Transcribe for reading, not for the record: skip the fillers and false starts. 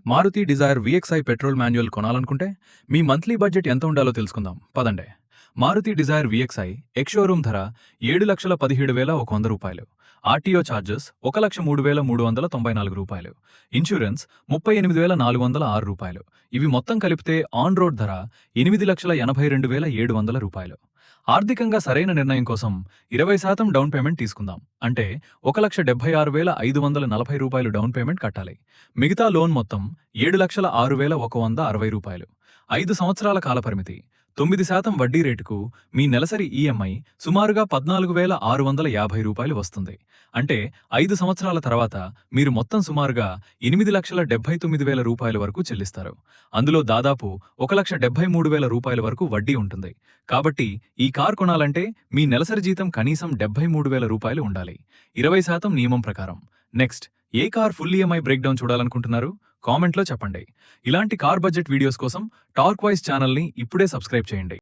Maruti Dzire VXI petrol manual కొనాలనుకుంటే మీ monthly budget ఎంత ఉండాలో తెలుసుకుందాం పదండి. మారుతి డిజైర్ VXI ఎక్స్-షోరూమ్ ధర రూ. 7,17,100. ఆర్టీఓ ఛార్జెస్ రూ. 1,03,394. ఇన్సూరెన్స్ రూ. 38,406. ఇవి మొత్తం కలిపితే ఆన్ రోడ్ ధర రూ. 8,82,700. ఆర్థికంగా సరైన నిర్ణయం కోసం 20% డౌన్ పేమెంట్ తీసుకుందాం. అంటే రూ. 1,76,540 డౌన్ పేమెంట్ కట్టాలి. మిగతా లోన్ మొత్తం రూ. 7,06,160. 5 సంవత్సరాల కాలపరిమితి, 9% వడ్డీ రేటుకు మీ నెలసరి ఈఎంఐ సుమారుగా రూ. 14,650 వస్తుంది. అంటే 5 సంవత్సరాల తర్వాత మీరు మొత్తం సుమారుగా రూ. 8,79,000 వరకు చెల్లిస్తారు. అందులో దాదాపు రూ. 1,73,000 వరకు వడ్డీ ఉంటుంది. కాబట్టి ఈ కార్ కొనాలంటే మీ నెలసరి జీతం కనీసం రూ. 73,000 ఉండాలి, 20% నియమం ప్రకారం. నెక్స్ట్, ఏ కార్ ఫుల్ ఈఎంఐ బ్రేక్డౌన్ చూడాలనుకుంటున్నారు? కామెంట్లో చెప్పండి. ఇలాంటి కార్ బడ్జెట్ వీడియోస్ కోసం టార్క్ వైజ్ ఛానల్ని ఇప్పుడే సబ్స్క్రైబ్ చేయండి.